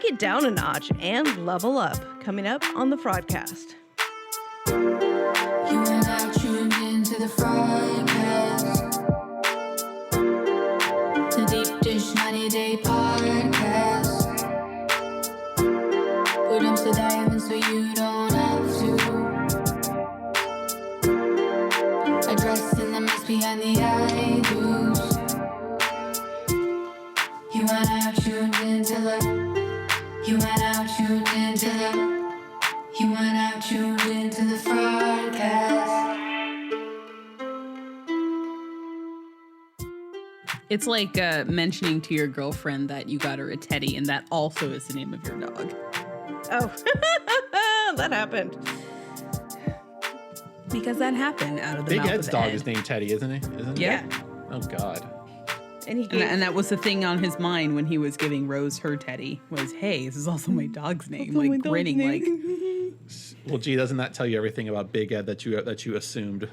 it down a notch and level up. Coming up on the Fraudcast. You and I tuned into the Fraudcast, the deep dish 90-day podcast. Put them to dive in so you don't have to. Addressing the mess behind the I-do's. You and I tuned into the. You and I tuned into the. You and I tuned into the Fraudcast. It's like mentioning to your girlfriend that you got her a teddy, and that also is the name of your dog. Oh, that happened. Because that happened out of the Big mouth Ed's of dog Ed. is named Teddy, isn't he? Isn't Yeah. He? Oh, God. And that was the thing on his mind when he was giving Rose her teddy was, hey, this is also my dog's name. Also my like dog's grinning, name. like. Well, gee, doesn't that tell you everything about Big Ed that you assumed?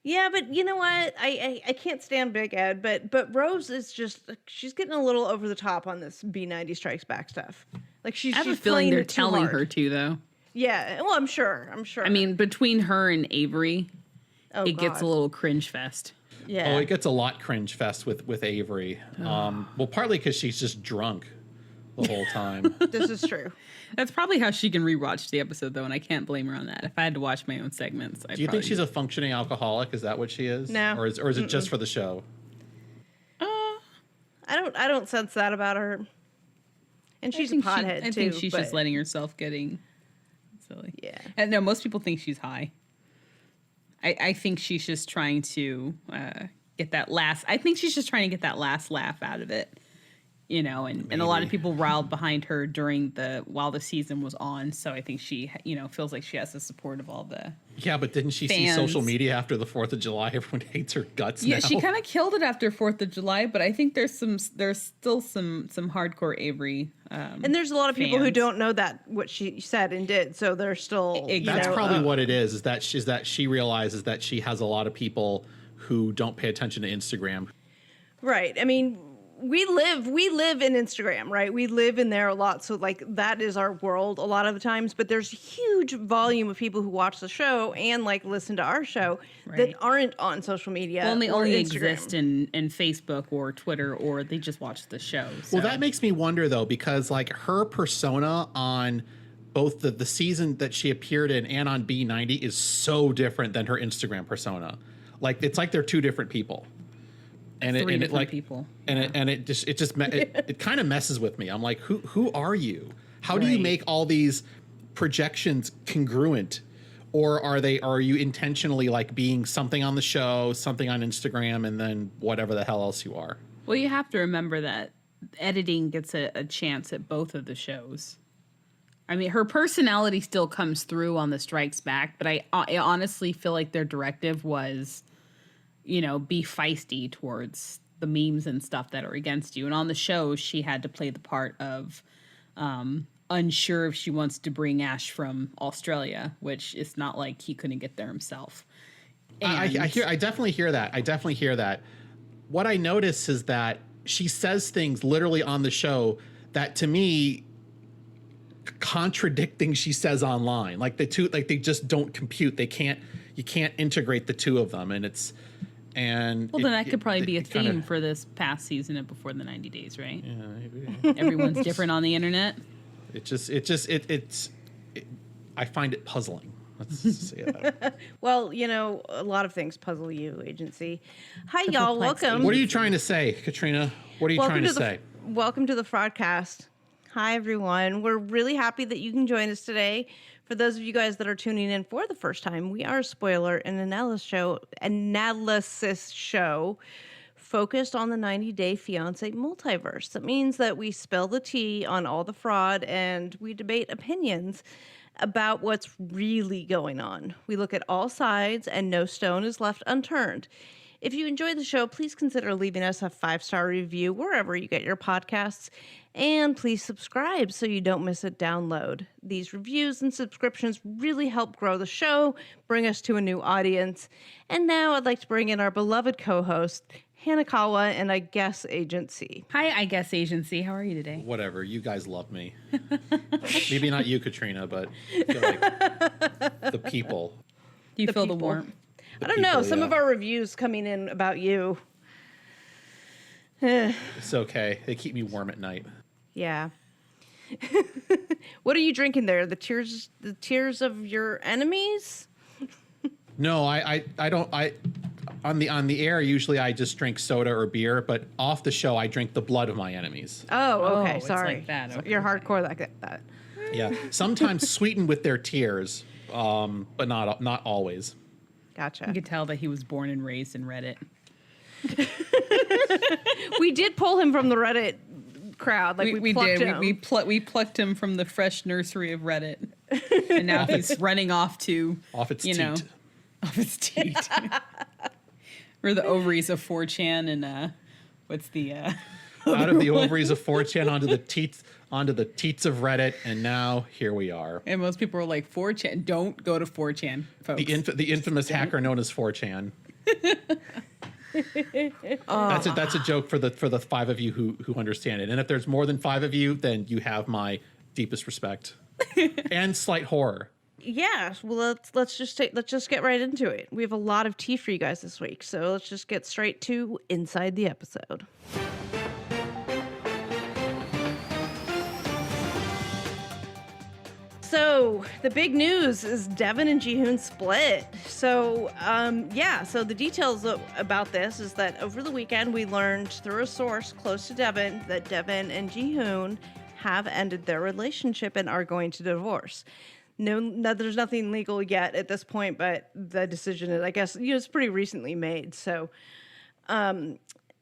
Yeah, but you know what? I can't stand Big Ed, but Rose is just, she's getting a little over the top on this B90 Strikes Back stuff. Like she's I have a she's feeling playing they're it too telling hard. her to, though. Yeah, well, I'm sure. I mean, between her and Avery, Oh, it gets God. a little cringe fest. Yeah. Oh, it gets a lot cringe fest with Avery. Well, partly because she's just drunk the whole time. This is true. That's probably how she can rewatch the episode, though, and I can't blame her on that. If I had to watch my own segments, Do you think she's a functioning alcoholic? Is that what she is? No. Or is it just for the show? I don't sense that about her. And she's a pothead too. I think she's but- just letting herself getting silly. Yeah. And no, most people think she's high. I think she's just trying to get that last. I think she's just trying to get that last laugh out of it, you know. And a lot of people riled behind her while the season was on. So I think she, feels like she has the support of all the. Yeah, but didn't she see fans. social media after the 4th of July? Everyone hates her guts now. Yeah, she kind of killed it after 4th of July, but I think there's still some hardcore Avery. And there's a lot of people who fans. don't know what she said and did, so they're still. That's probably what it is that she realizes that she has a lot of people who don't pay attention to Instagram. Right. I mean, we live in Instagram, right? We live in there a lot, so like that is our world a lot of the times. But there's a huge volume of people who watch the show and like listen to our show that Right. aren't on social media. Well, and they or only Instagram. exist in Facebook or Twitter, or they just watch the show. So. Well, that makes me wonder, though, because like her persona on both the season that she appeared in and on B90 is so different than her Instagram persona. Like it's like they're two different people. And Three it different like people. And it kind of messes with me. I'm like, who are you? How do you Right. make all these projections congruent? Or are you intentionally like being something on the show, something on Instagram, and then whatever the hell else you are? Well, you have to remember that editing gets a chance at both of the shows. I mean, her personality still comes through on the Strikes Back, but I honestly feel like their directive was, be feisty towards the memes and stuff that are against you. And on the show, she had to play the part of unsure if she wants to bring Ash from Australia, which is not like he couldn't get there himself. I definitely hear that. What I notice is that she says things literally on the show that to me contradict things she says online. Like they just don't compute. You can't integrate the two of them. Then that could probably be a theme for this past season of Before the 90 Days, right? Yeah, maybe. Everyone's different on the internet. I find it puzzling. Let's say that. Well, a lot of things puzzle you, agency. Hi, y'all. Welcome. What are you trying to say, Katrina? What are you trying to say? Welcome to the Fraudcast. Hi, everyone. We're really happy that you can join us today. For those of you guys that are tuning in for the first time, we are a spoiler and analysis show focused on the 90-day Fiance multiverse. That means that we spill the tea on all the fraud and we debate opinions about what's really going on. We look at all sides and no stone is left unturned. If you enjoy the show, please consider leaving us a 5-star review wherever you get your podcasts. And please subscribe so you don't miss a download. These reviews and subscriptions really help grow the show, bring us to a new audience. And now I'd like to bring in our beloved co-host, Hanakawa and I Guess Agency. Hi, I Guess Agency. How are you today? Whatever. You guys love me. Maybe not you, Katrina, but I feel like the people. Do you feel the people. warmth? I don't know. people, Some yeah. of our reviews coming in about you. It's okay. They keep me warm at night. Yeah. What are you drinking there? The tears of your enemies? No, I don't. On the air, usually I just drink soda or beer, but off the show, I drink the blood of my enemies. Oh, okay. it's Sorry. like that. So Okay, you're okay. hardcore like that. Yeah, sometimes sweetened with their tears, but not always. Gotcha. You could tell that he was born and raised in Reddit. We did pull him from the Reddit crowd. Like we plucked did. him. We plucked him from the fresh nursery of Reddit, and now he's running off to Off its you know, teat. off its teat. Or the ovaries of 4chan and what's the Out of the ovaries of 4chan onto the teats of Reddit, and now here we are. and most people are like 4chan. Don't go to 4chan, folks. The infamous hacker known as 4chan. That's a joke for the 5 of you who understand it. And if there's more than 5 of you, then you have my deepest respect and slight horror. Yeah, well, let's just get right into it. We have a lot of tea for you guys this week, so let's just get straight to inside the episode. So the big news is Devin and Jihoon split. So so the details about this is that over the weekend we learned through a source close to Devin that Devin and Jihoon have ended their relationship and are going to divorce. No, there's nothing legal yet at this point, but the decision is, I guess, it's pretty recently made. So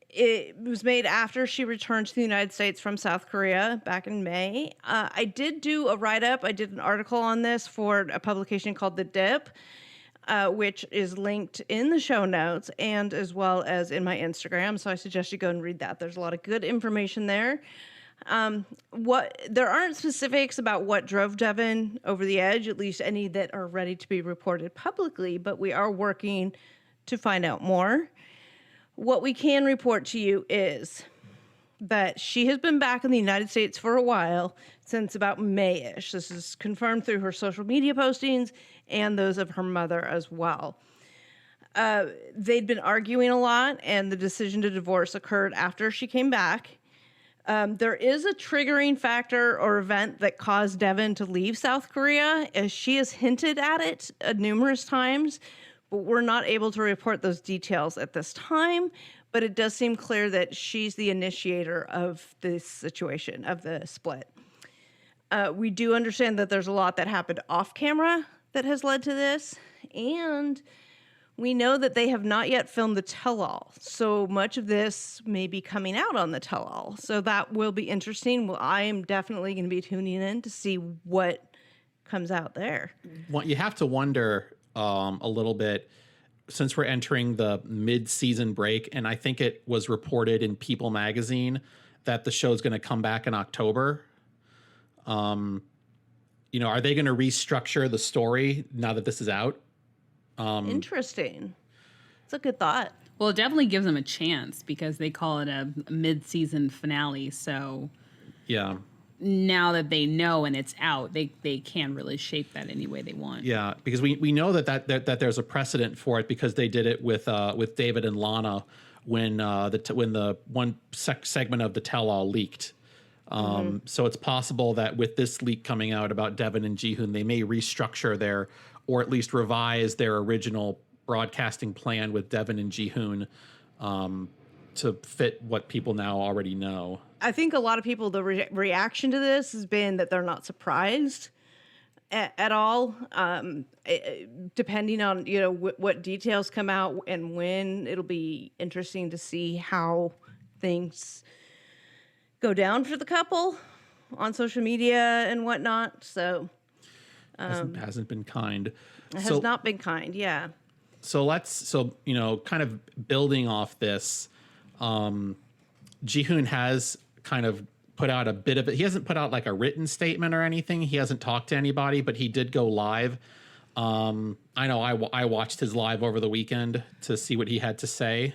it was made after she returned to the United States from South Korea back in May. I did do a write-up. I did an article on this for a publication called The Dip, which is linked in the show notes and as well as in my Instagram. So I suggest you go and read that. There's a lot of good information there. There aren't specifics about what drove Devin over the edge, at least any that are ready to be reported publicly, but we are working to find out more. What we can report to you is that she has been back in the United States for a while, since about May-ish. This is confirmed through her social media postings and those of her mother as well. They'd been arguing a lot, and the decision to divorce occurred after she came back. There is a triggering factor or event that caused Devin to leave South Korea, as she has hinted at it numerous times, but we're not able to report those details at this time. But it does seem clear that she's the initiator of this situation, of the split. We do understand that there's a lot that happened off camera that has led to this, and we know that they have not yet filmed the tell-all, so much of this may be coming out on the tell-all. So that will be interesting. Well, I am definitely going to be tuning in to see what comes out there. Well, you have to wonder a little bit, since we're entering the mid-season break, and I think it was reported in People magazine that the show's going to come back in October. Are they going to restructure the story now that this is out? Interesting. It's a good thought. Well, it definitely gives them a chance because they call it a mid-season finale. So Yeah. now that they know and it's out, they can really shape that any way they want. Yeah, because we know that there's a precedent for it, because they did it with David and Lana when the one segment of the tell-all leaked. So it's possible that with this leak coming out about Devin and Jihoon, they may restructure or at least revise their original broadcasting plan with Devin and Jihoon to fit what people now already know. I think a lot of people, the reaction to this has been that they're not surprised at all. Depending on what details come out and when, it'll be interesting to see how things go down for the couple on social media and whatnot. So Hasn't been kind. it has not been kind. Yeah. So kind of building off this, Jihoon has kind of put out a bit of it. He hasn't put out like a written statement or anything. He hasn't talked to anybody, but he did go live. I know I watched his live over the weekend to see what he had to say.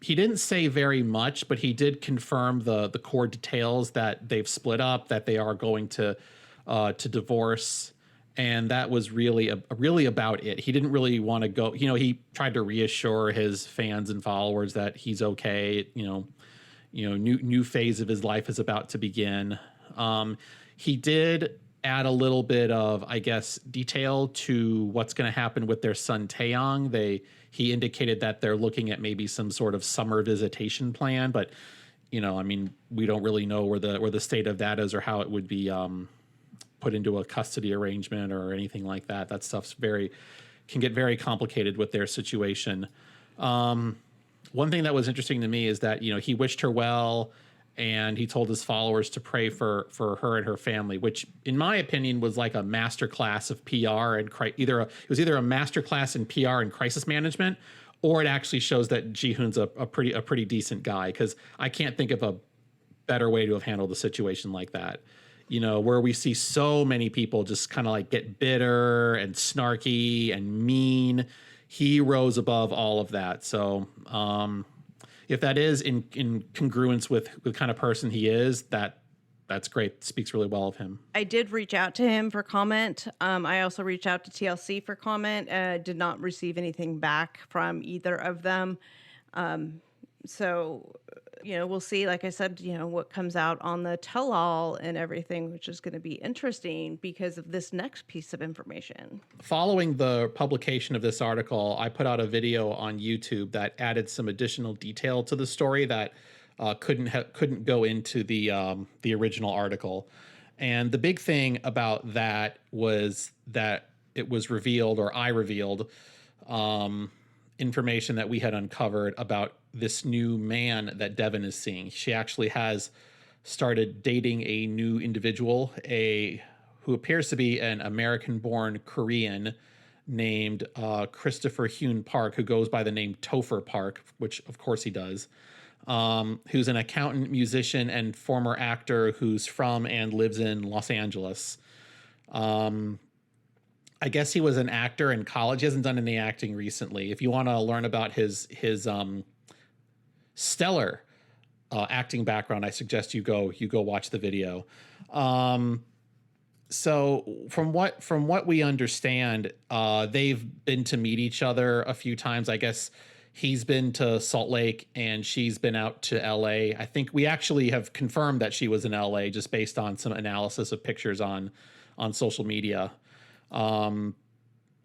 He didn't say very much, but he did confirm the core details that they've split up, that they are going to divorce, and that was really really about it. He didn't really want to go. He tried to reassure his fans and followers that he's okay. New phase of his life is about to begin. He did add a little bit of, I guess, detail to what's going to happen with their son Taeyong. He indicated that they're looking at maybe some sort of summer visitation plan, but we don't really know where the state of that is or how it would be put into a custody arrangement or anything like that. That stuff's can get very complicated with their situation. One thing that was interesting to me is that he wished her well, and he told his followers to pray for her and her family, which in my opinion was like a masterclass of PR and it was either a masterclass in PR and crisis management, or it actually shows that Ji-hoon's a pretty decent guy, because I can't think of a better way to have handled a situation like that. Where we see so many people just kind of like get bitter and snarky and mean. He rose above all of that. So if that is in congruence with the kind of person he is, that's great. Speaks really well of him. I did reach out to him for comment. I also reached out to TLC for comment. Did not receive anything back from either of them. So, we'll see, like I said, what comes out on the tell-all and everything, which is going to be interesting because of this next piece of information. Following the publication of this article, I put out a video on YouTube that added some additional detail to the story that couldn't go into the original article. And the big thing about that was that it was revealed, or I revealed, information that we had uncovered about this new man that Devin is seeing. She actually has started dating a new individual, who appears to be an American-born Korean named Christopher Hyun Park, who goes by the name Topher Park, which of course he does, who's an accountant, musician, and former actor who's from and lives in Los Angeles. I guess he was an actor in college. He hasn't done any acting recently. If you want to learn about his stellar acting background, I suggest you go watch the video. So from what we understand, they've been to meet each other a few times. I guess he's been to Salt Lake and she's been out to LA. I think we actually have confirmed that she was in LA just based on some analysis of pictures on social media.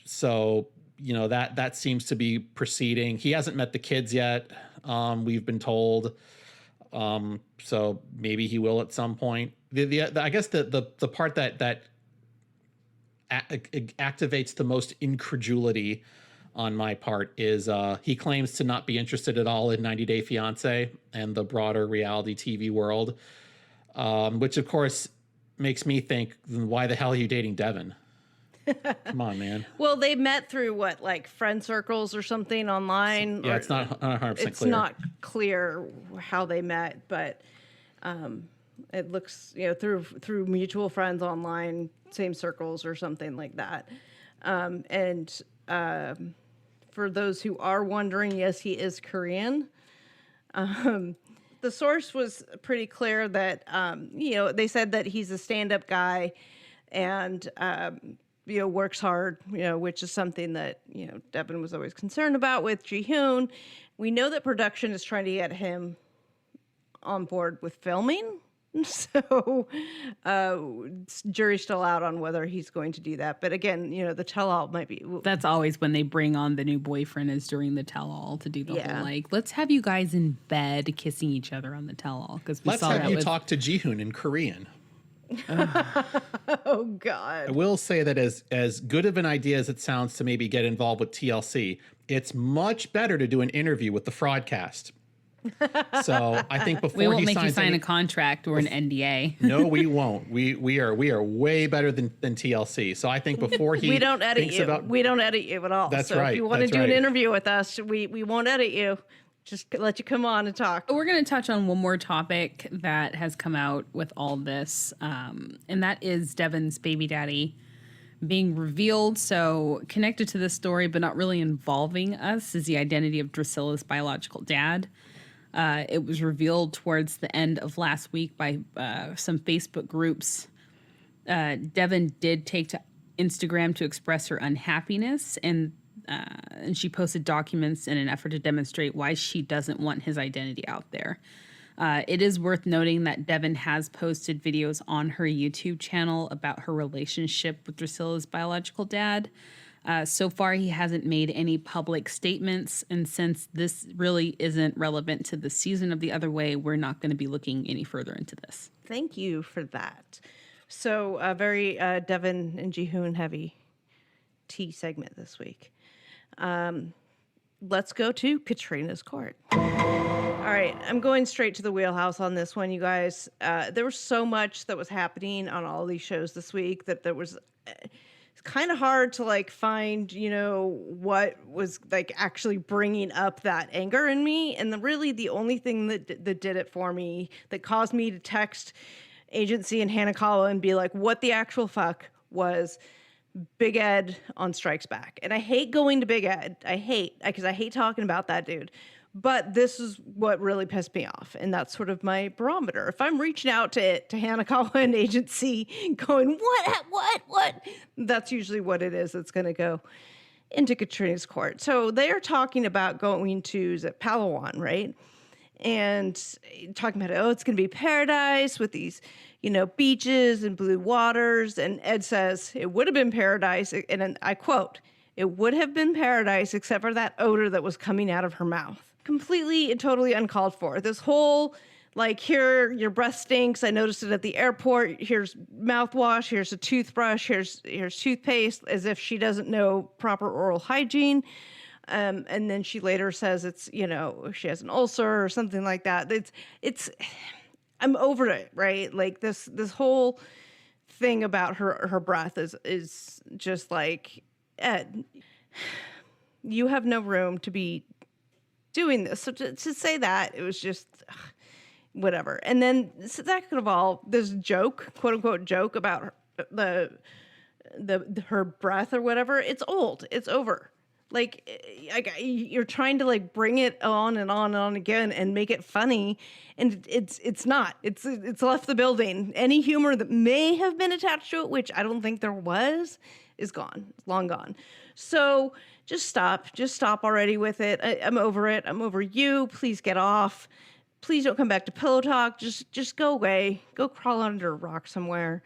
So that seems to be proceeding. He hasn't met the kids yet. We've been told. So maybe he will at some point. I guess the part that activates the most incredulity on my part is he claims to not be interested at all in 90 Day Fiance and the broader reality TV world, which of course makes me think, why the hell are you dating Devin? Come on, man. Well, they met through like friend circles or something online. Yeah, it's not 100% clear. It's not clear how they met, but it looks, through mutual friends online, same circles or something like that. And for those who are wondering, yes, he is Korean. The source was pretty clear that, they said that he's a stand-up guy and, works hard, which is something that, Devin was always concerned about with Ji-hoon. We know that production is trying to get him on board with filming. So jury's still out on whether he's going to do that. But again, the tell-all might be... That's always when they bring on the new boyfriend, is during the tell-all, to do the whole, let's have you guys in bed kissing each other on the tell-all. Let's have you talk to Ji-hoon in Korean. Oh, God. I will say that as good of an idea as it sounds to maybe get involved with TLC, it's much better to do an interview with the Fraudcast. So I think before we won't he make you signs sign a contract or an NDA. No, we won't. We are way better than TLC. So I think before he we don't edit thinks you. We don't edit you at all. That's so right. If you want to do an interview with us, we won't edit you. Just let you come on and talk. We're going to touch on one more topic that has come out with all this, and that is Devin's baby daddy, being revealed. So connected to this story, but not really involving us, is the identity of Drusilla's biological dad. It was revealed towards the end of last week by some Facebook groups. Devin did take to Instagram to express her unhappiness, and she posted documents in an effort to demonstrate why she doesn't want his identity out there. It is worth noting that Devin has posted videos on her YouTube channel about her relationship with Drusilla's biological dad. So far, he hasn't made any public statements, and since this really isn't relevant to the season of The Other Way, we're not going to be looking any further into this. Thank you for that. So, very Devin and Jihoon heavy tea segment this week. Let's go to Katrina's court. All right, I'm going straight to the wheelhouse on this one, you guys. There was so much that was happening on all these shows this week that there was... it's kind of hard to like find, what was like actually bringing up that anger in me. And really the only thing that did it for me, that caused me to text agency and Hanakawa and be like, what the actual fuck, was Big Ed on Strikes Back. And I hate going to Big Ed. Because I hate talking about that dude. But this is what really pissed me off. And that's sort of my barometer. If I'm reaching out to Hanakawa and agency going, what? That's usually what it is that's going to go into Katrina's court. So they're talking about going to Palawan, right? And talking about, it's going to be paradise with these, beaches and blue waters. And Ed says, it would have been paradise. And I quote, it would have been paradise except for that odor that was coming out of her mouth. Completely and totally uncalled for. This whole, here, your breath stinks. I noticed it at the airport. Here's mouthwash. Here's a toothbrush. Here's toothpaste, as if she doesn't know proper oral hygiene. And then she later says it's, she has an ulcer or something like that. It's, I'm over it, right? Like this whole thing about her breath is just like, Ed, you have no room to be doing this. So to say that, it was just whatever. And then second of all, this joke, quote unquote joke about her breath or whatever, it's old. It's over. You're trying to bring it on and on and on again and make it funny, and it's not. It's left the building. Any humor that may have been attached to it, which I don't think there was, is gone. It's long gone. So just stop already with it. I'm over it. I'm over you. Please get off. Please don't come back to Pillow Talk. Just go away. Go crawl under a rock somewhere.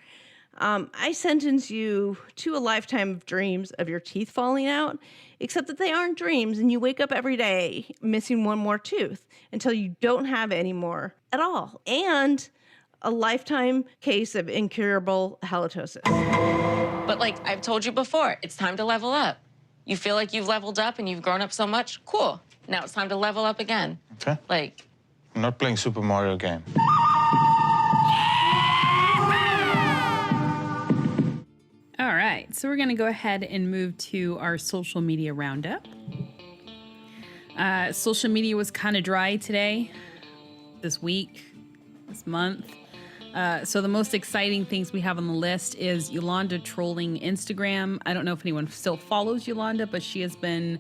I sentence you to a lifetime of dreams of your teeth falling out, except that they aren't dreams, and you wake up every day missing one more tooth until you don't have any more at all. And a lifetime case of incurable halitosis. But I've told you before, it's time to level up. You feel like you've leveled up and you've grown up so much? Cool. Now it's time to level up again. Okay. I'm not playing Super Mario game. All right, so we're going to go ahead and move to our social media roundup. Social media was kind of dry today, this week, this month. So the most exciting things we have on the list is Yolanda trolling Instagram. I don't know if anyone still follows Yolanda, but she has been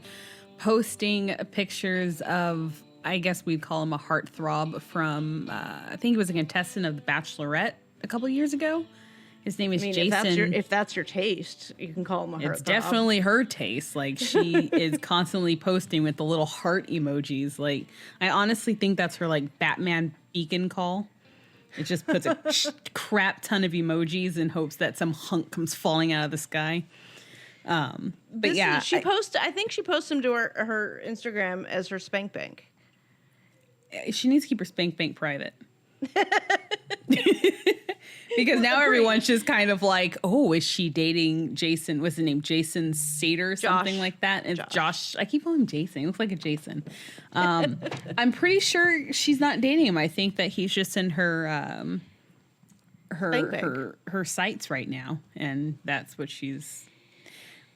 posting pictures of, I guess we'd call him a heartthrob from, I think he was a contestant of The Bachelorette a couple years ago. His name is Jason. If that's your taste, you can call him a heartthrob. It's definitely her taste. She is constantly posting with the little heart emojis. I honestly think that's her Batman beacon call. It just puts a crap ton of emojis in hopes that some hunk comes falling out of the sky. I think she posts them to her Instagram as her spank bank. She needs to keep her spank bank private. Because now everyone's just kind of is she dating Jason? What's his name? Jason Sater, something like that. And Josh. I keep calling him Jason. He looks like a Jason. I'm pretty sure she's not dating him. I think that he's just in her sights right now, and that's what she's.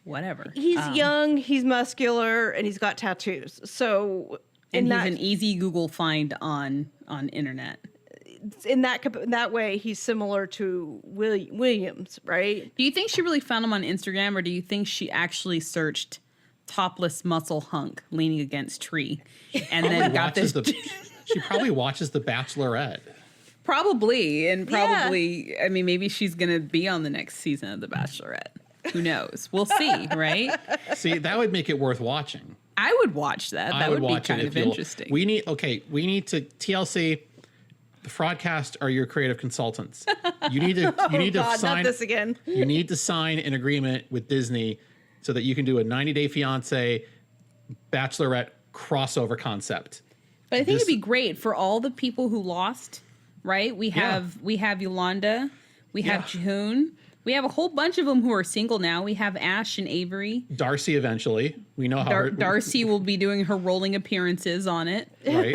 Whatever. He's young. He's muscular, and he's got tattoos. So, and he's an easy Google find on internet. in that way, he's similar to Williams, right? Do you think she really found him on Instagram, or do you think she actually searched topless muscle hunk leaning against tree and then got this? She probably watches The Bachelorette. Probably. I mean, maybe she's going to be on the next season of The Bachelorette. Who knows? We'll see, right? See, that would make it worth watching. I would watch that. That would be kind of interesting. We need to TLC. The Fraudcast are your creative consultants. You need to sign not this again. You need to sign an agreement with Disney so that you can do a 90-Day Fiance Bachelorette crossover concept. But I think it'd be great for all the people who lost, right? We have Yolanda, we have June. We have a whole bunch of them who are single now. We have Ash and Avery. Darcy eventually. We know how Darcy will be doing her rolling appearances on it. Right.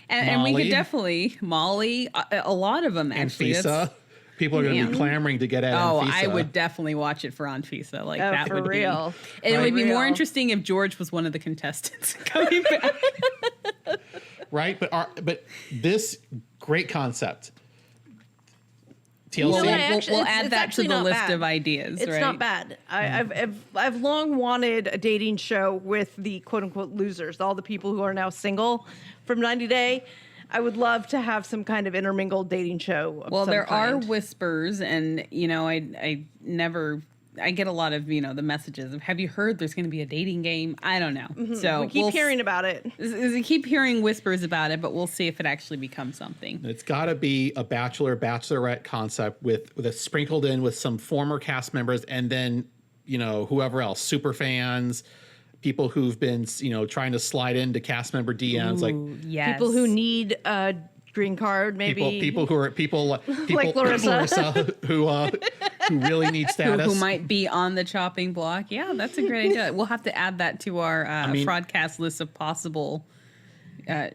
and we could definitely, Molly, a lot of them actually. Anfisa. People are going to be clamoring to get at Anfisa. I would definitely watch it for Anfisa. Like that for would real. be. And it would be more interesting if George was one of the contestants coming back. Right, but this great concept. TLC. We'll add that to the list of ideas. It's not bad. I've long wanted a dating show with the quote unquote losers, all the people who are now single from 90 Day. I would love to have some kind of intermingled dating show. Of there kind. are whispers, and I get a lot of the messages of, have you heard there's going to be a dating game? I don't know. Mm-hmm. So we keep hearing about it. We keep hearing whispers about it, but we'll see if it actually becomes something. It's got to be a bachelorette concept with a sprinkled in with some former cast members, and then whoever else, super fans, people who've been trying to slide into cast member DMs, people who need a green card, maybe people like Larissa who really need status, who might be on the chopping block. Yeah, that's a great idea. We'll have to add that to our Fraudcast list of possible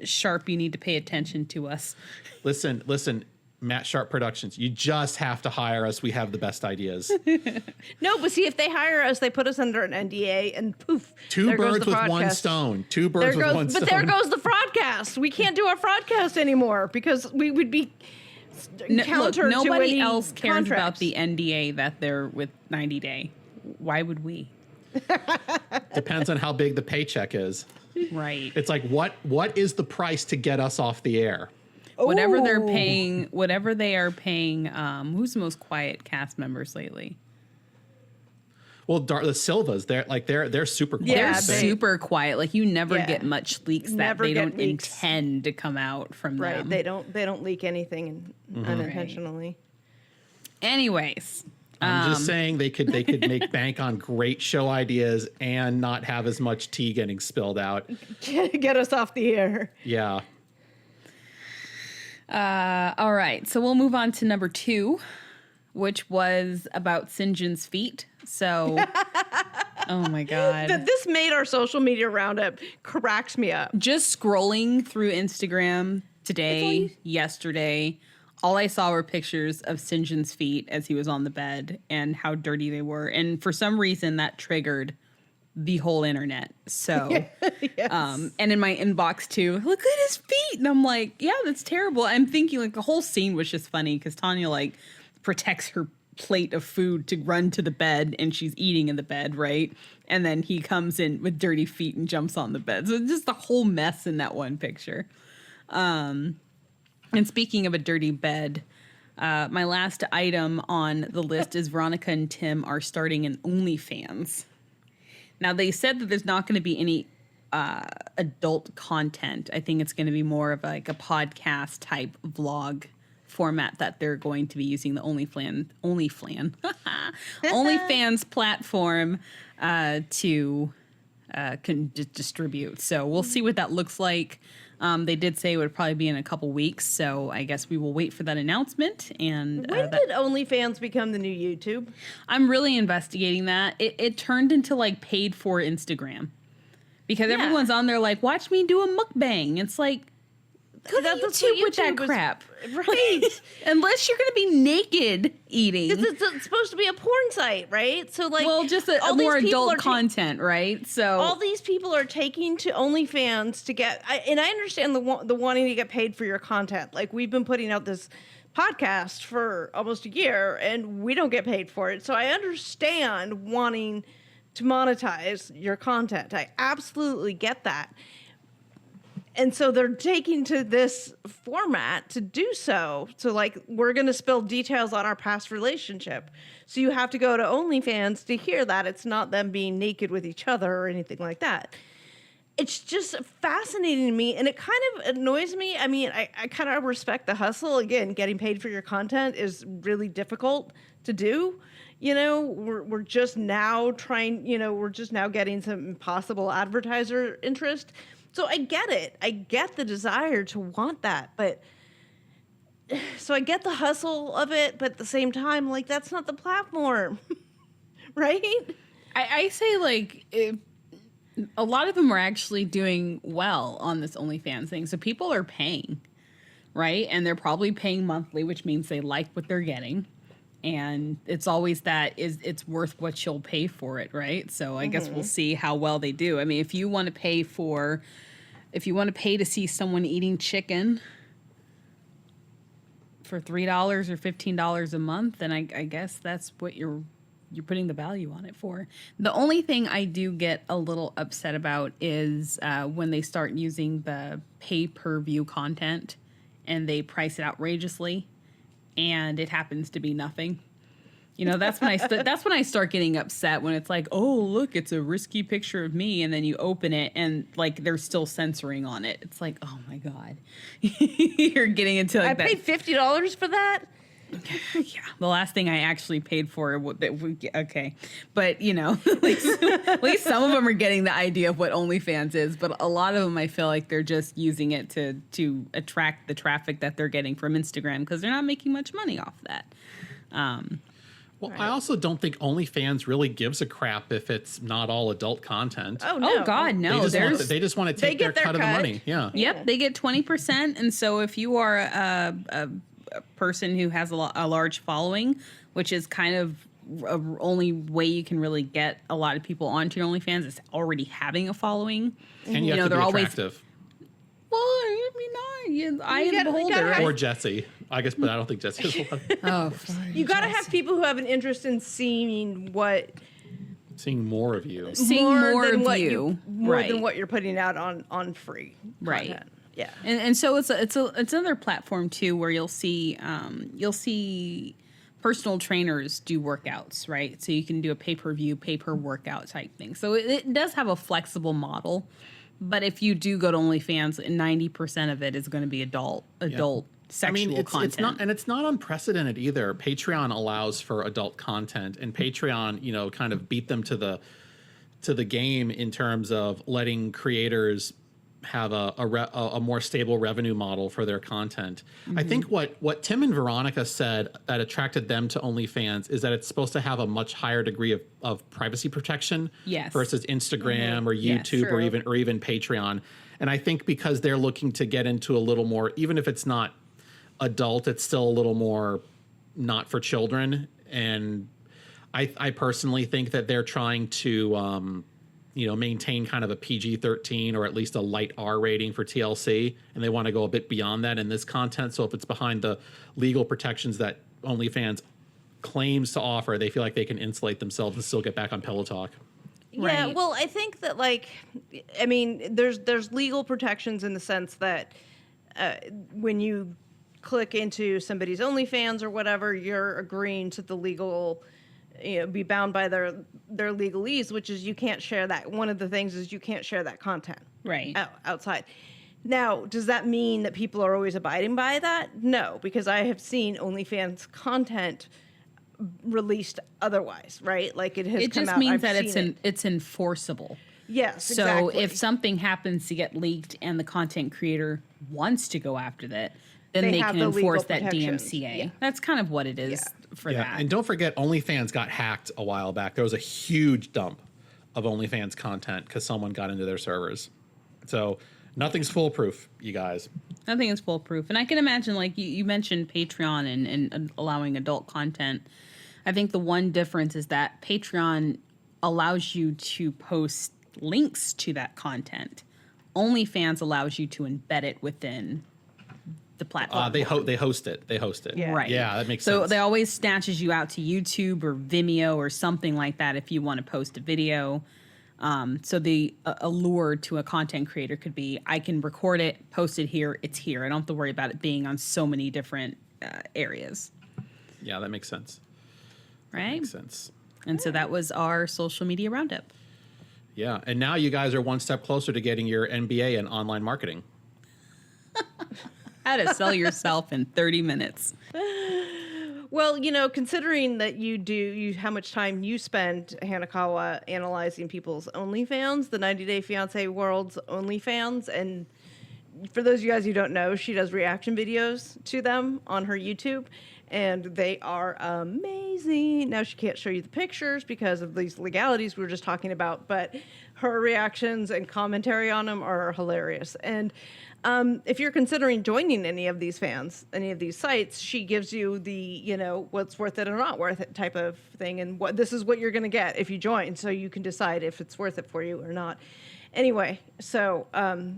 Sharp. You need to pay attention to us. Listen, Matt Sharp Productions. You just have to hire us. We have the best ideas. No, but see, if they hire us, they put us under an NDA, and poof, Two birds with one stone. Two birds with one stone. But there goes the Fraudcast. We can't do our Fraudcast anymore because we would be counter to nobody any else cares contracts. about the NDA that they're with 90 Day. Why would we? Depends on how big the paycheck is. Right. It's like, what is the price to get us off the air? Whatever they're paying, whatever they are paying. Who's the most quiet cast members lately? Well, the Silvas, they're super quiet. Yeah, They're super quiet. Like you never get much leaks that they don't leaks. intend to come out from them. Right. They don't leak anything unintentionally. Anyways, I'm just saying they could make bank on great show ideas and not have as much tea getting spilled out. Get us off the air. Yeah. all right. So we'll move on to number 2, which was about St. John's feet. So, oh my God. This made our social media roundup, cracks me up. Just scrolling through Instagram today, yesterday, all I saw were pictures of St. John's feet as he was on the bed and how dirty they were. And for some reason that triggered the whole internet. So, Yes. and in my inbox too, look at his feet. And I'm like, yeah, that's terrible. I'm thinking the whole scene was just funny because Tanya protects her plate of food to run to the bed and she's eating in the bed, right? And then he comes in with dirty feet and jumps on the bed. So it's just a whole mess in that one picture. And speaking of a dirty bed, my last item on the list is Veronica and Tim are starting an OnlyFans. Now, they said that there's not going to be any adult content. I think it's going to be more of a podcast type vlog format that they're going to be using the OnlyFans platform to distribute. So we'll see what that looks like. They did say it would probably be in a couple weeks, so I guess we will wait for that announcement. And When did OnlyFans become the new YouTube? I'm really investigating that. It turned into paid for Instagram because everyone's on there watch me do a mukbang. It's Go to That's YouTube what with that YouTube was- crap. right? Unless you're going to be naked eating. It's supposed to be a porn site, right? So like, Well, just a all these more people adult are content, right? So all these people are taking to OnlyFans to get, and I understand the wanting to get paid for your content. Like we've been putting out this podcast for almost a year, and we don't get paid for it. So I understand wanting to monetize your content. I absolutely get that. And so they're taking to this format to do so. So like, we're going to spill details on our past relationship. So you have to go to OnlyFans to hear that. It's not them being naked with each other or anything like that. It's just fascinating to me. And it kind of annoys me. I mean, I kind of respect the hustle. Again, getting paid for your content is really difficult to do. You know, we're just now trying, you know, we're just now getting some impossible advertiser interest. So I get it. I get the desire to want that, but so I get the hustle of it, but at the same time, like that's not the platform, right? I say like a lot of them are actually doing well on this OnlyFans thing. So people are paying, right? And they're probably paying monthly, which means they like what they're getting. And it's always that it's worth what you'll pay for it, right? So I guess we'll see how well they do. I mean, if you want to pay to see someone eating chicken for $3 or $15 a month, then I guess that's what you're putting the value on it for. The only thing I do get a little upset about is when they start using the pay-per-view content and they price it outrageously, and it happens to be nothing. You know, that's when I start getting upset, when it's like, oh, look, it's a risky picture of me, and then you open it and like they're still censoring on it. It's like, oh my God, you're getting into like I paid $50 for that. Yeah, the last thing I actually paid for. Okay, but you know, at least some of them are getting the idea of what OnlyFans is. But a lot of them, I feel like they're just using it to attract the traffic that they're getting from Instagram, because they're not making much money off that. Well, I also don't think OnlyFans really gives a crap if it's not all adult content. Oh no! Oh God, no! They just want to take their cut of the money. Yeah. Yep, they get 20%, and so if you are a person who has a large following, which is kind of a only way you can really get a lot of people onto your OnlyFans, is already having a following. And you have to they're be always attractive. Well, I mean, I am the beholder. Or Jesse, I guess, but I don't think Jesse is one. Oh, You got to have people who have an interest in seeing Seeing more of you. seeing more than of what you, more right? than what you're putting out on free Right. content. Yeah. And so it's another platform too, where you'll see personal trainers do workouts, right? So you can do a pay-per-view, pay-per-workout type thing. So it does have a flexible model, but if you do go to OnlyFans, 90% of it is going to be adult sexual content. It's not unprecedented either. Patreon allows for adult content, and Patreon, you know, kind of beat them to the game in terms of letting creators have a more stable revenue model for their content. Mm-hmm. I think what Tim and Veronica said that attracted them to OnlyFans is that it's supposed to have a much higher degree of privacy protection versus Instagram or YouTube or even Patreon. And I think because they're looking to get into a little more, even if it's not adult, it's still a little more not for children. And I personally think that they're trying to maintain kind of a PG-13 or at least a light R rating for TLC, and they want to go a bit beyond that in this content. So if it's behind the legal protections that OnlyFans claims to offer, they feel like they can insulate themselves and still get back on Pillow Talk. Yeah, Right. well, I think that there's legal protections in the sense that when you click into somebody's OnlyFans or whatever, you're agreeing to the legal, be bound by their legalese, which is you can't share that. One of the things is you can't share that content outside. Now, does that mean that people are always abiding by that? No, because I have seen OnlyFans content released otherwise, right? Like it has. It come just out, means I've that seen it's enforceable. Yes. So exactly. if something happens to get leaked and the content creator wants to go after that, then they have can the enforce legal that protections. DMCA. Yeah. That's kind of what it is for that. And don't forget, OnlyFans got hacked a while back. There was a huge dump of OnlyFans content because someone got into their servers. So nothing's foolproof, you guys. I think it's foolproof. And I can imagine, like you mentioned Patreon and allowing adult content. I think the one difference is that Patreon allows you to post links to that content. OnlyFans allows you to embed it within the platform. They host it. Yeah. Right. Yeah, that makes sense. So they always snatches you out to YouTube or Vimeo or something like that if you want to post a video. So the allure to a content creator could be, I can record it, post it here, it's here. I don't have to worry about it being on so many different areas. Yeah, that makes sense. Right? Makes sense. And so that was our social media roundup. Yeah, and now you guys are one step closer to getting your MBA in online marketing. How to sell yourself in 30 minutes. Well, considering that how much time you spend, Hanakawa, analyzing people's OnlyFans, the 90 Day Fiance world's OnlyFans, and for those of you guys who don't know, she does reaction videos to them on her YouTube, and they are amazing. Now, she can't show you the pictures because of these legalities we were just talking about, but her reactions and commentary on them are hilarious. And if you're considering joining any of these sites, she gives you the, what's worth it or not worth it type of thing. And this is what you're going to get if you join. So you can decide if it's worth it for you or not. Anyway, so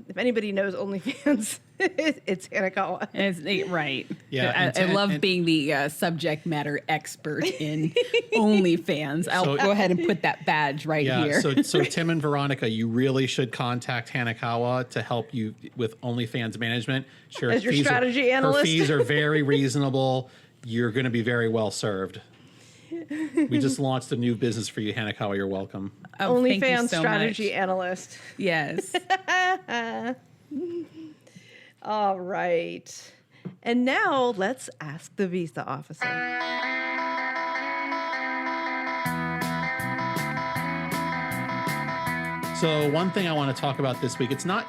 if anybody knows OnlyFans, it's Hanakawa. Right. Yeah, I love being the subject matter expert in OnlyFans. I'll go ahead and put that badge right here. So Tim and Veronica, you really should contact Hanakawa to help you with OnlyFans management. Sure, as your strategy analyst. Her fees are very reasonable. You're going to be very well served. We just launched a new business for you, Hanakawa. You're welcome. OnlyFans strategy analyst. Yes. All right. And now let's ask the visa officer. So one thing I want to talk about this week, it's not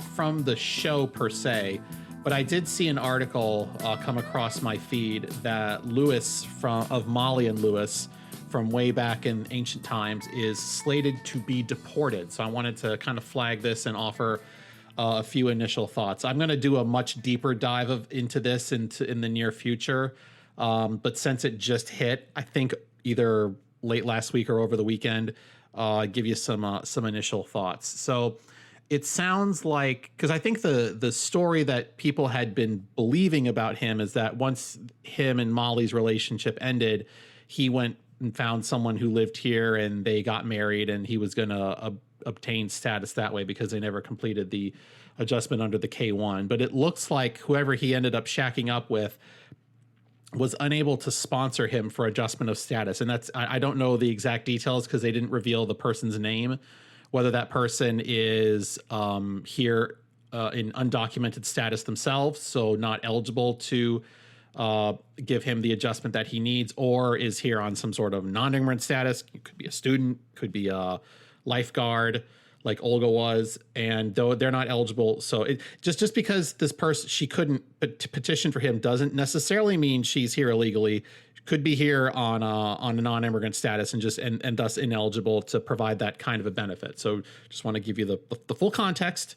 from the show per se, but I did see an article come across my feed that Lewis of Molly and Lewis from way back in ancient times is slated to be deported. So I wanted to kind of flag this and offer a few initial thoughts. I'm going to do a much deeper dive into this in the near future. But since it just hit, I think either late last week or over the weekend, give you some initial thoughts. So it sounds like, because I think the story that people had been believing about him is that once him and Molly's relationship ended, he went and found someone who lived here and they got married, and he was going to obtain status that way because they never completed the adjustment under the K-1. But it looks like whoever he ended up shacking up with was unable to sponsor him for adjustment of status. And I don't know the exact details because they didn't reveal the person's name, whether that person is here in undocumented status themselves, so not eligible to give him the adjustment that he needs, or is here on some sort of non-immigrant status. It could be a student, could be a lifeguard like Olga was, and though they're not eligible. So it just because this person, she couldn't petition for him doesn't necessarily mean she's here illegally. Could be here on a non-immigrant status and thus ineligible to provide that kind of a benefit. So just want to give you the full context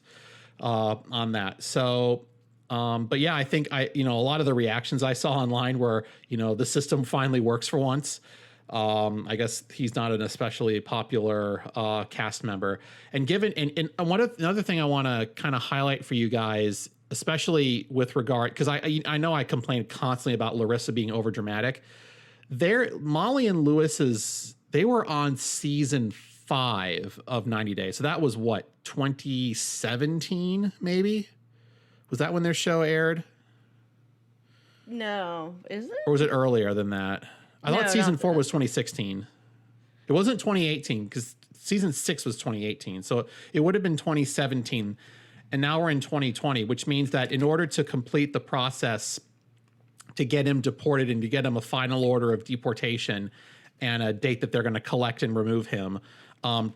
on that. So but yeah, I think a lot of the reactions I saw online were, the system finally works for once. I guess he's not an especially popular cast member. And another thing I want to kind of highlight for you guys, especially with regard, because I know I complain constantly about Larissa being overdramatic. Molly and Lewis's, they were on season 5 of 90 Days. So that was what, 2017 maybe? Was that when their show aired? No, is it? Or was it earlier than that? I thought season 4 was 2016. It wasn't 2018 because season 6 was 2018. So it would have been 2017. And now we're in 2020, which means that in order to complete the process to get him deported and to get him a final order of deportation and a date that they're going to collect and remove him,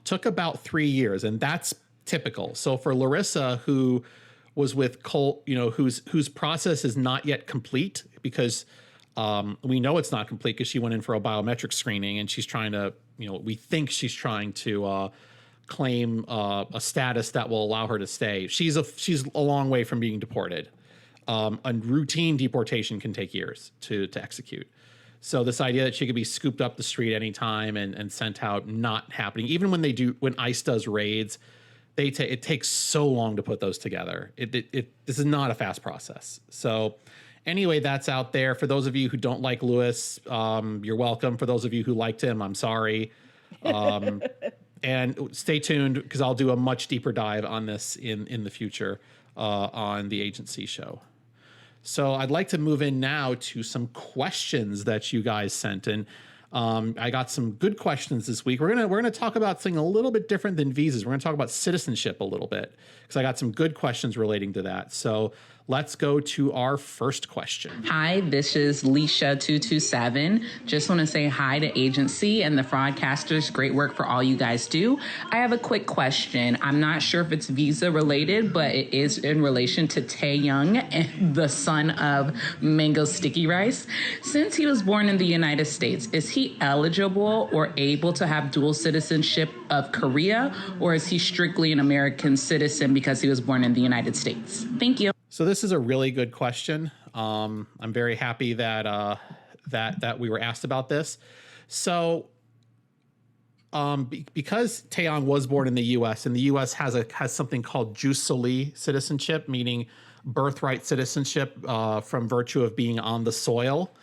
took about 3 years. And that's typical. So for Larissa, who was with Colt, whose process is not yet complete because we know it's not complete because she went in for a biometric screening and she's trying to, we think she's trying to claim a status that will allow her to stay. She's a long way from being deported. A routine deportation can take years to execute. So this idea that she could be scooped up the street anytime and sent out, not happening. Even when ICE does raids, it takes so long to put those together. This is not a fast process. So anyway, that's out there. For those of you who don't like Lewis, you're welcome. For those of you who liked him, I'm sorry. And stay tuned because I'll do a much deeper dive on this in the future on the Agency show. So I'd like to move in now to some questions that you guys sent in. I got some good questions this week. We're gonna talk about something a little bit different than visas. We're gonna talk about citizenship a little bit because I got some good questions relating to that. So let's go to our first question. Hi, this is Leisha227. Just want to say hi to Agency and the Fraudcasters. Great work for all you guys do. I have a quick question. I'm not sure if it's visa related, but it is in relation to Taeyong, the son of Mango Sticky Rice. Since he was born in the United States, is he eligible or able to have dual citizenship of Korea, or is he strictly an American citizen because he was born in the United States? Thank you. So this is a really good question. I'm very happy that that we were asked about this. So because Taeyong was born in the U.S. and the U.S. has something called jus soli citizenship, meaning birthright citizenship from virtue of being on the soil.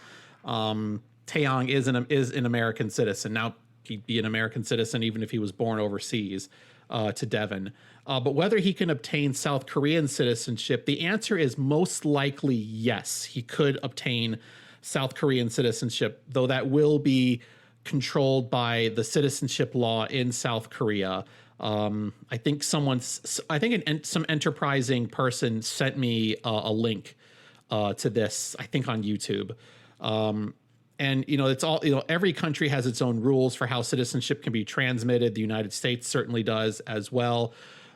Taeyong is an American citizen. Now he'd be an American citizen even if he was born overseas to Devon. But whether he can obtain South Korean citizenship, the answer is most likely yes. He could obtain South Korean citizenship, though that will be controlled by the citizenship law in South Korea. I think some enterprising person sent me a link to this, I think on YouTube. And, it's all, every country has its own rules for how citizenship can be transmitted. The United States certainly does as well.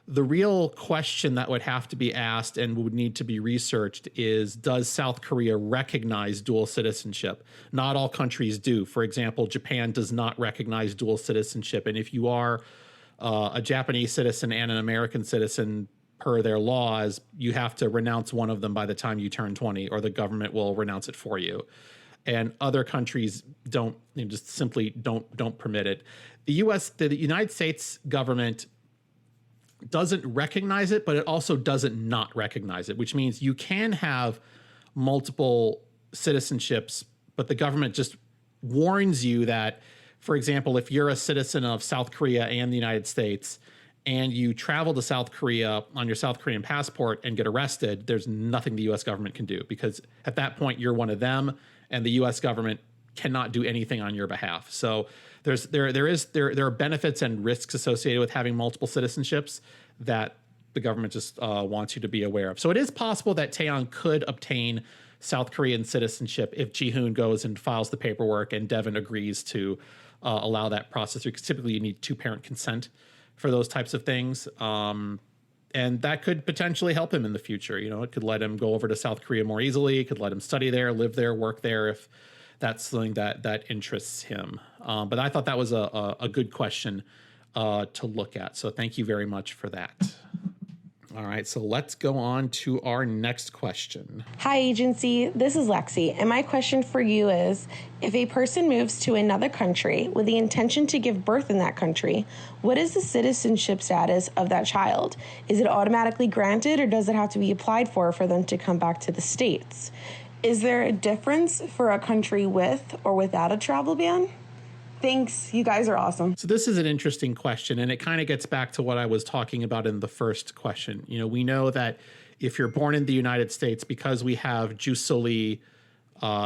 The real question that would have to be asked and would need to be researched is, does South Korea recognize dual citizenship? Not all countries do. For example, Japan does not recognize dual citizenship. And if you are a Japanese citizen and an American citizen, per their laws, you have to renounce one of them by the time you turn 20, or the government will renounce it for you. And other countries don't, just simply don't permit it. The United States government doesn't recognize it, but it also doesn't not recognize it, which means you can have multiple citizenships, but the government just warns you that, for example, if you're a citizen of South Korea and the United States and you travel to South Korea on your South Korean passport and get arrested, there's nothing the U.S. government can do, because at that point you're one of them and the U.S. government cannot do anything on your behalf. So there are benefits and risks associated with having multiple citizenships that the government just wants you to be aware of. So it is possible that Taeyong could obtain South Korean citizenship if Ji-hoon goes and files the paperwork and Devon agrees to allow that process through, because typically you need two-parent consent for those types of things. And that could potentially help him in the future. It could let him go over to South Korea more easily. It could let him study there, live there, work there, if that's something that interests him. But I thought that was a good question to look at. So thank you very much for that. All right, so let's go on to our next question. Hi, Agency. This is Lexi, and my question for you is, if a person moves to another country with the intention to give birth in that country, what is the citizenship status of that child? Is it automatically granted, or does it have to be applied for them to come back to the States? Is there a difference for a country with or without a travel ban? Thanks. You guys are awesome. So this is an interesting question, and it kind of gets back to what I was talking about in the first question. We know that if you're born in the United States, because we have jus soli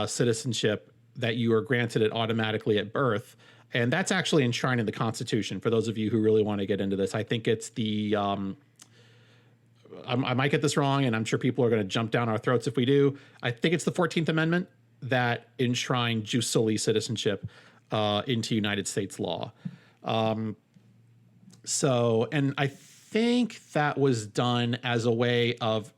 citizenship, that you are granted it automatically at birth. And that's actually enshrined in the Constitution. For those of you who really want to get into this, I think it's the I might get this wrong, and I'm sure people are going to jump down our throats if we do. I think it's the 14th Amendment that enshrined jus soli citizenship into United States law. And I think that was done as a way of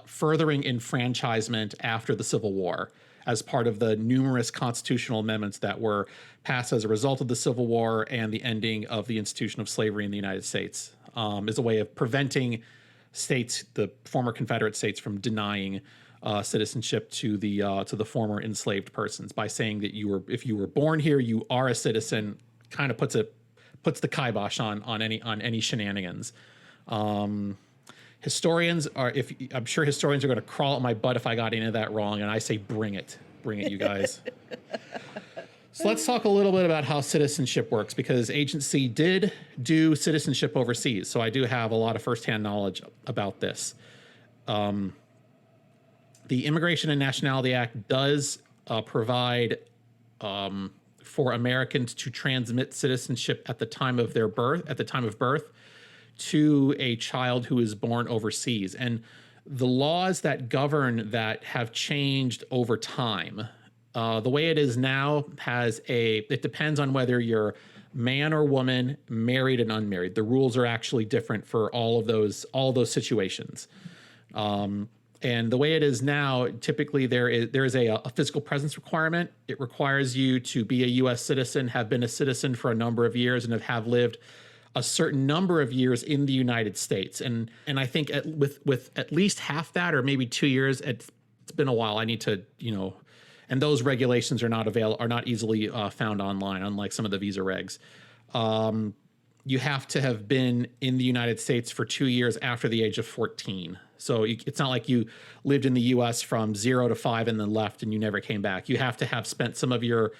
furthering enfranchisement after the Civil War. as part of the numerous constitutional amendments that were passed as a result of the Civil War and the ending of the institution of slavery in the United States, as a way of preventing states, the former Confederate states, from denying citizenship to the former enslaved persons by saying that if you were born here, you are a citizen. Kind of puts the kibosh on any shenanigans. Historians I'm sure historians are going to crawl at my butt if I got any of that wrong, and I say bring it, you guys. So let's talk a little bit about how citizenship works, because agency did do citizenship overseas. So I do have a lot of firsthand knowledge about this. The Immigration and Nationality Act does provide for Americans to transmit citizenship at the time of birth to a child who is born overseas. And the laws that govern that have changed over time. The way it is now it depends on whether you're man or woman, married and unmarried. The rules are actually different for all those situations. And the way it is now, typically there is a physical presence requirement. It requires you to be a U.S. citizen, have been a citizen for a number of years, and have lived a certain number of years in the United States. And I think with at least half that, or maybe 2 years, it's been a while. I need to, and those regulations are not easily found online, unlike some of the visa regs. You have to have been in the United States for 2 years after the age of 14. So it's not like you lived in the U.S. from 0 to 5 and then left and you never came back. You have to have spent some of your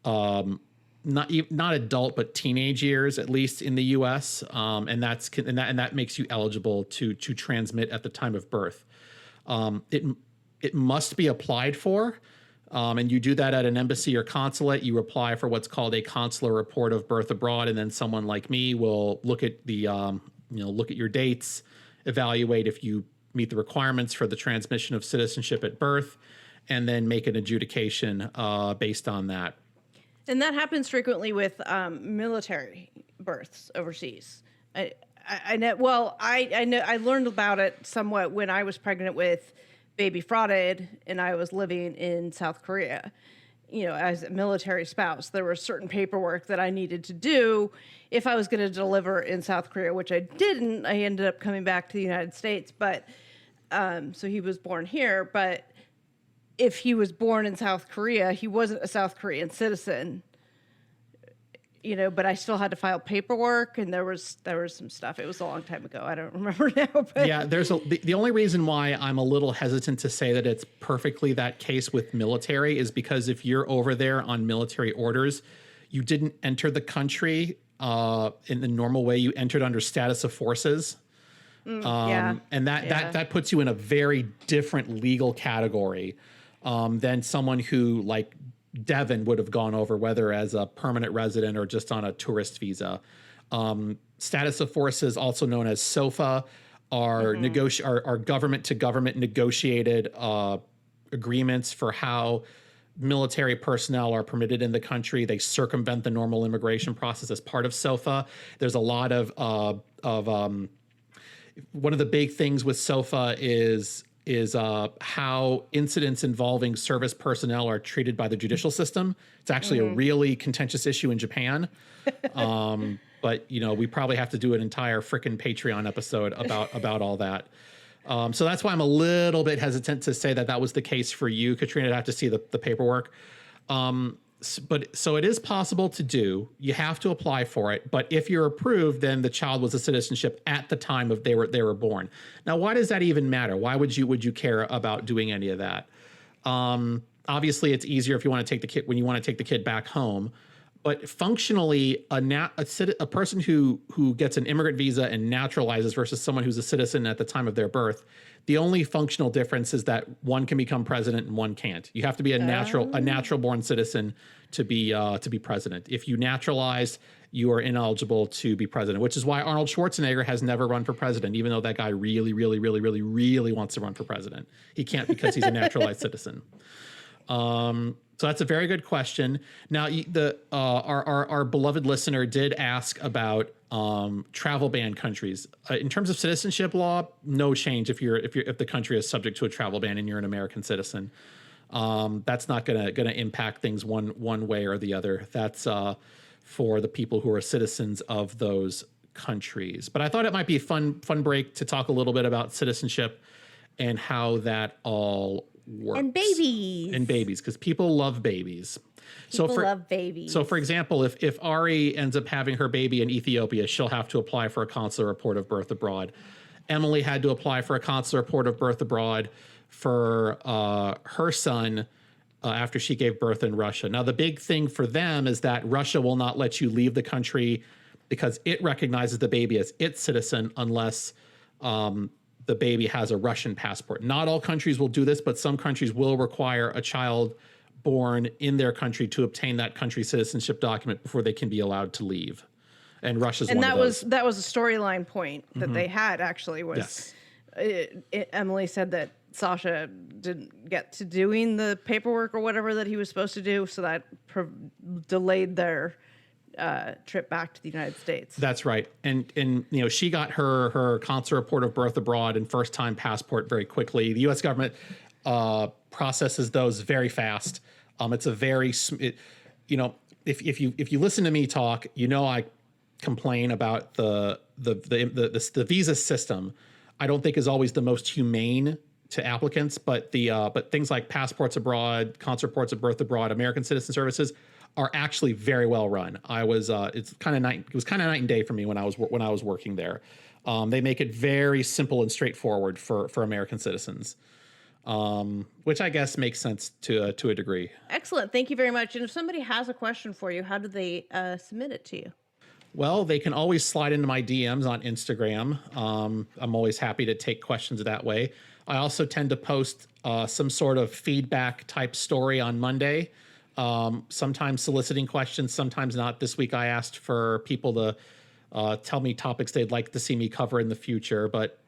not adult but teenage years at least in the U.S. And that makes you eligible to transmit at the time of birth. It must be applied for. And you do that at an embassy or consulate. You apply for what's called a consular report of birth abroad, and then someone like me will look at look at your dates, evaluate if you meet the requirements for the transmission of citizenship at birth, and then make an adjudication based on that. And that happens frequently with military births overseas. I know. Well, I know. I learned about it somewhat when I was pregnant with baby Fraudcast, and I was living in South Korea. As a military spouse, there was certain paperwork that I needed to do if I was going to deliver in South Korea, which I didn't. I ended up coming back to the United States, but so he was born here. But if he was born in South Korea, he wasn't a South Korean citizen. But I still had to file paperwork, and there was some stuff. It was a long time ago. I don't remember now. But. Yeah, the only reason why I'm a little hesitant to say that it's perfectly that case with military is because if you're over there on military orders, you didn't enter the country in the normal way. You entered under status of forces. And that puts you in a very different legal category than someone who, like Devin, would have gone over, whether as a permanent resident or just on a tourist visa. Status of forces, also known as SOFA, are government to government negotiated agreements for how military personnel are permitted in the country. They circumvent the normal immigration process as part of SOFA. There's a lot of one of the big things with SOFA is how incidents involving service personnel are treated by the judicial system. It's actually a really contentious issue in Japan. But we probably have to do an entire frickin' Patreon episode about all that. So that's why I'm a little bit hesitant to say that was the case for you, Katrina. I'd have to see the paperwork. But it is possible to do. You have to apply for it. But if you're approved, then the child was a citizenship at the time of they were born. Now, why does that even matter? Why would you care about doing any of that? Obviously, it's easier if you want to take the kid when you want to take the kid back home. But functionally, a person who gets an immigrant visa and naturalizes versus someone who's a citizen at the time of their birth, the only functional difference is that one can become president and one can't. You have to be a natural born citizen to be president. If you naturalize, you are ineligible to be president, which is why Arnold Schwarzenegger has never run for president, even though that guy really, really, really, really, really wants to run for president. He can't because he's a naturalized citizen. So that's a very good question. Now, our beloved listener did ask about travel ban countries. In terms of citizenship law, no change if the country is subject to a travel ban and you're an American citizen. That's not gonna impact things one way or the other. That's for the people who are citizens of those countries. But I thought it might be a fun break to talk a little bit about citizenship and how that all works. And babies, because people love babies. People love babies. So, for example, if Ari ends up having her baby in Ethiopia, she'll have to apply for a consular report of birth abroad. Emily had to apply for a consular report of birth abroad for her son after she gave birth in Russia. Now, the big thing for them is that Russia will not let you leave the country because it recognizes the baby as its citizen unless the baby has a Russian passport. Not all countries will do this, but some countries will require a child born in their country to obtain that country's citizenship document before they can be allowed to leave. And Russia's one of those. That was a storyline point that they had, actually, was Emily said that Sasha didn't get to doing the paperwork or whatever that he was supposed to do, so that delayed their trip back to the United States. That's right. And she got her consular report of birth abroad and first time passport very quickly. The U.S. government processes those very fast. It's a very, if you listen to me talk, I complain about the visa system. I don't think is always the most humane to applicants, but things like passports abroad, consular reports of birth abroad, American Citizen Services are actually very well run. It was kind of night and day for me when I was working there. They make it very simple and straightforward for American citizens, which I guess makes sense to a degree. Excellent. Thank you very much. And if somebody has a question for you, how do they submit it to you? Well, they can always slide into my DMs on Instagram. I'm always happy to take questions that way. I also tend to post some sort of feedback type story on Monday, sometimes soliciting questions, sometimes not. This week I asked for people to tell me topics they'd like to see me cover in the future. But,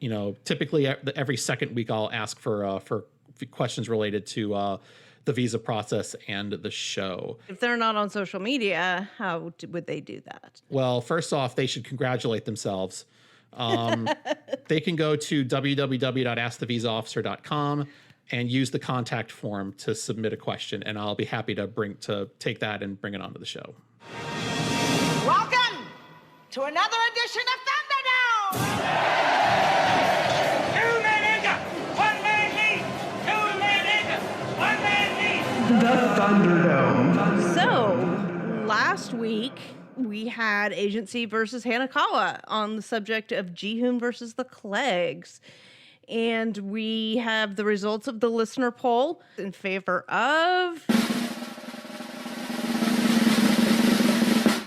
typically every second week I'll ask for questions related to the visa process and the show. If they're not on social media, how would they do that? Well, first off, they should congratulate themselves. They can go to www.askthevisaofficer.com and use the contact form to submit a question, and I'll be happy to take that and bring it onto the show. Welcome to another edition of Thunderdome! The Thunderdome. So, last week we had Agency versus Hanakawa on the subject of Jihoon versus the Cleggs. And we have the results of the listener poll in favor of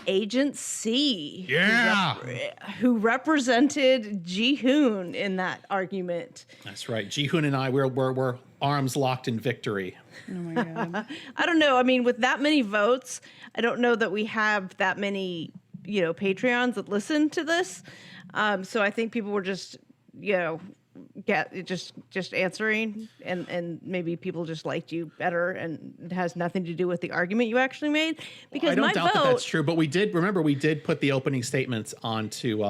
Agent C. Yeah. Who represented Jihoon in that argument. That's right. Jihoon and I, we're arms locked in victory. Oh my God. I don't know. I mean, with that many votes, I don't know that we have that many, Patreons that listen to this. So I think people were just, just answering, and maybe people just liked you better, and it has nothing to do with the argument you actually made. Because I don't doubt that that's true, but we did put the opening statements onto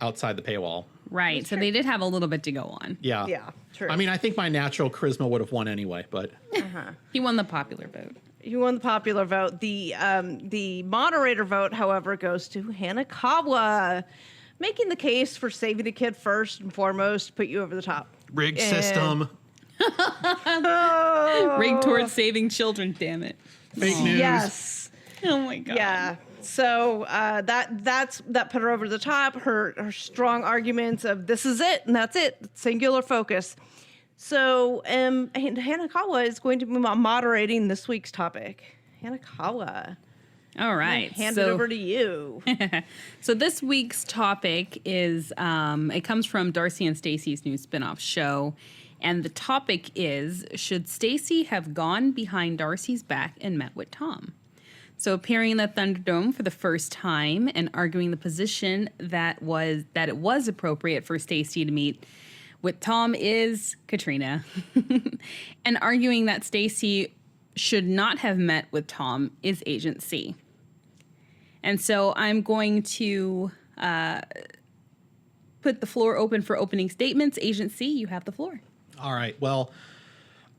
outside the paywall. Right. That's so true. they did have a little bit to go on. Yeah. Yeah, true. I mean, I think my natural charisma would have won anyway, but He won the popular vote. You won the popular vote. The moderator vote, however, goes to Hanakawa, making the case for saving the kid first and foremost, put you over the top. rigged system. Rigged towards saving children, damn it. Fake news. Yes. Oh my God. Yeah. So that put her over the top. Her strong arguments of this is it and that's it, singular focus. So Hanakawa is going to be moderating this week's topic. Hanakawa. All right. Hand it over to you. So this week's topic is, it comes from Darcy and Stacey's new spinoff show. And the topic is, should Stacey have gone behind Darcy's back and met with Tom? So appearing in the Thunderdome for the first time and arguing the position that it was appropriate for Stacey to meet with Tom is Katrina. And arguing that Stacey should not have met with Tom is Agent C. And so I'm going to put the floor open for opening statements. Agent C, you have the floor. All right. Well,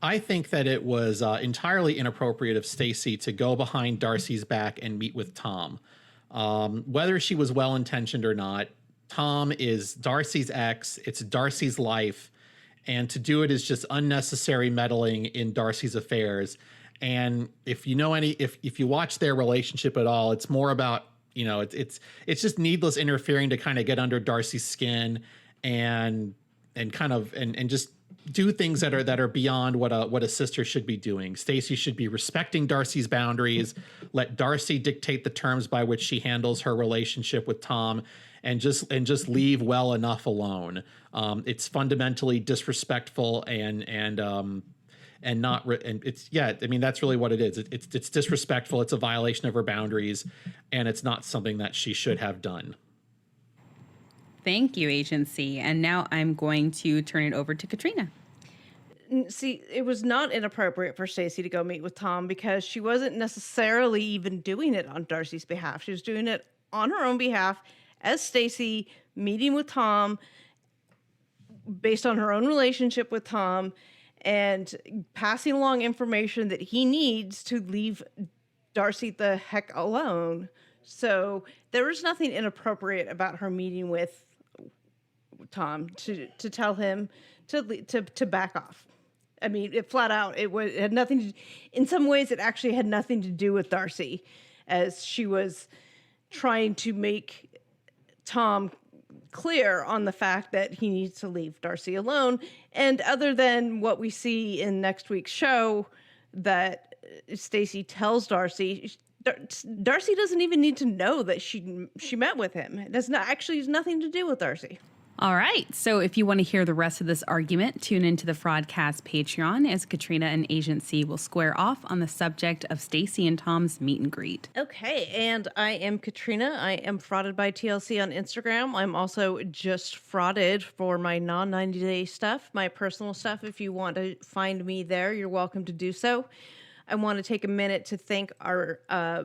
I think that it was entirely inappropriate of Stacy to go behind Darcy's back and meet with Tom. Whether she was well intentioned or not, Tom is Darcy's ex. It's Darcy's life, and to do it is just unnecessary meddling in Darcy's affairs. And if you know if you watch their relationship at all, it's more about it's just needless interfering to kind of get under Darcy's skin and just do things that are beyond what a sister should be doing. Stacy should be respecting Darcy's boundaries, let Darcy dictate the terms by which she handles her relationship with Tom, and just leave well enough alone. It's fundamentally disrespectful and it's I mean, that's really what it is. It's disrespectful. It's a violation of her boundaries, and it's not something that she should have done. Thank you, Agency. And now I'm going to turn it over to Katrina. See, it was not inappropriate for Stacy to go meet with Tom because she wasn't necessarily even doing it on Darcy's behalf. She was doing it on her own behalf as Stacy, meeting with Tom based on her own relationship with Tom and passing along information that he needs to leave Darcy the heck alone. So there was nothing inappropriate about her meeting with Tom to tell him to back off. I mean, it flat out, it had nothing to, in some ways it actually had nothing to do with Darcy, as she was trying to make Tom clear on the fact that he needs to leave Darcy alone. And other than what we see in next week's show, that Stacy tells Darcy, Darcy doesn't even need to know that she met with him. It has nothing to do with Darcy. All right. So if you want to hear the rest of this argument, tune into the Fraudcast Patreon as Katrina and Agency will square off on the subject of Stacy and Tom's meet and greet. Okay. And I am Katrina. I am frauded by TLC on Instagram. I'm also just frauded for my non-90-day stuff, my personal stuff. If you want to find me there, you're welcome to do so. I want to take a minute to thank our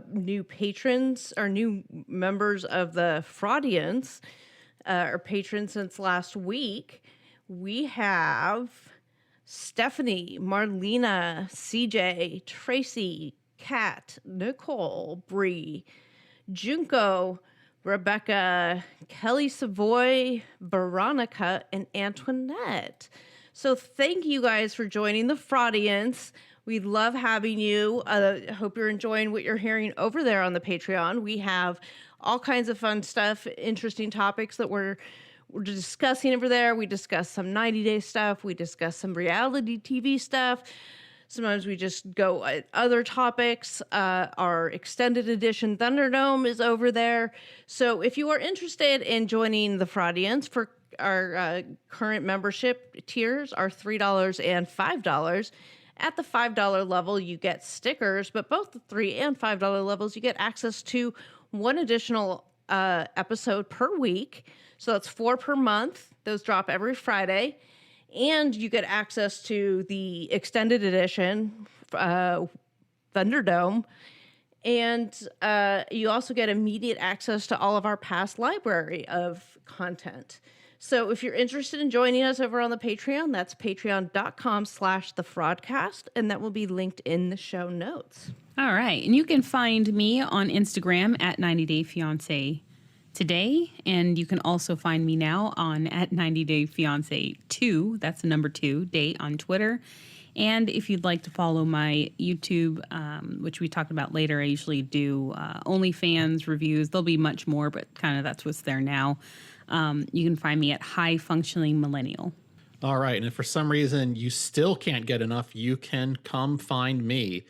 new patrons, our new members of the Fraudians. Our patrons since last week. We have Stephanie, Marlena, CJ, Tracy, Kat, Nicole, Bree, Junko, Rebecca, Kelly Savoy, Veronica, and Antoinette. So thank you guys for joining the Fraudians. We love having you. Hope you're enjoying what you're hearing over there on the Patreon. We have all kinds of fun stuff, interesting topics that we're discussing over there. We discuss some 90-day stuff. We discuss some reality TV stuff. Sometimes we just go at other topics. Our extended edition Thunderdome is over there. So if you are interested in joining the Fraudians, for our current membership tiers are $3 and $5. At the $5 level, you get stickers, but both the $3 and $5 levels, you get access to one additional episode per week. So that's 4 per month. Those drop every Friday. And you get access to the extended edition, Thunderdome. And you also get immediate access to all of our past library of content. So if you're interested in joining us over on the Patreon, that's patreon.com/thefraudcast, and that will be linked in the show notes. All right. And you can find me on Instagram at 90 Day Fiance today. And you can also find me now on at 90 Day Fiance 2. That's the number 2 date on Twitter. And if you'd like to follow my YouTube, which we talked about later, I usually do OnlyFans reviews. There'll be much more, but kind of that's what's there now. You can find me at High Functioning Millennial. All right. And if for some reason you still can't get enough, you can come find me.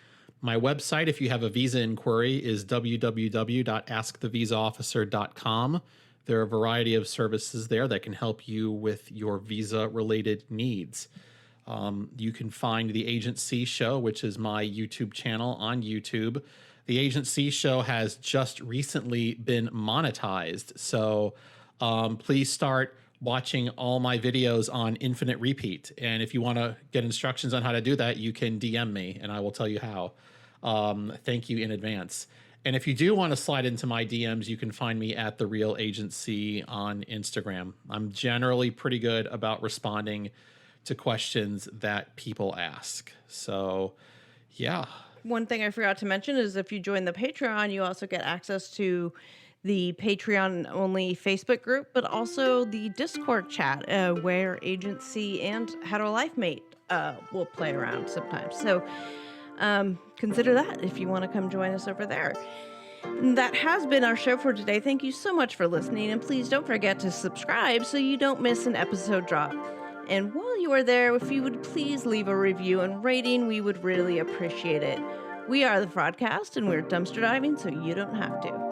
My website, if you have a visa inquiry, is www.askthevisaofficer.com. There are a variety of services there that can help you with your visa-related needs. You can find The Agency Show, which is my YouTube channel on YouTube. The Agency Show has just recently been monetized, so please start watching all my videos on infinite repeat. And if you want to get instructions on how to do that, you can DM me and I will tell you how. Thank you in advance. And if you do want to slide into my DMs, you can find me at The Real Agency on Instagram. I'm generally pretty good about responding to questions that people ask. So, yeah. One thing I forgot to mention is if you join the Patreon, you also get access to the Patreon only Facebook group, but also the Discord chat where Agency and Hetero Life Mate will play around sometimes. So consider that if you want to come join us over there. And that has been our show for today. Thank you so much for listening, and please don't forget to subscribe so you don't miss an episode drop. And while you are there, if you would please leave a review and rating, we would really appreciate it. We are the Fraudcast, and we're dumpster diving so you don't have to.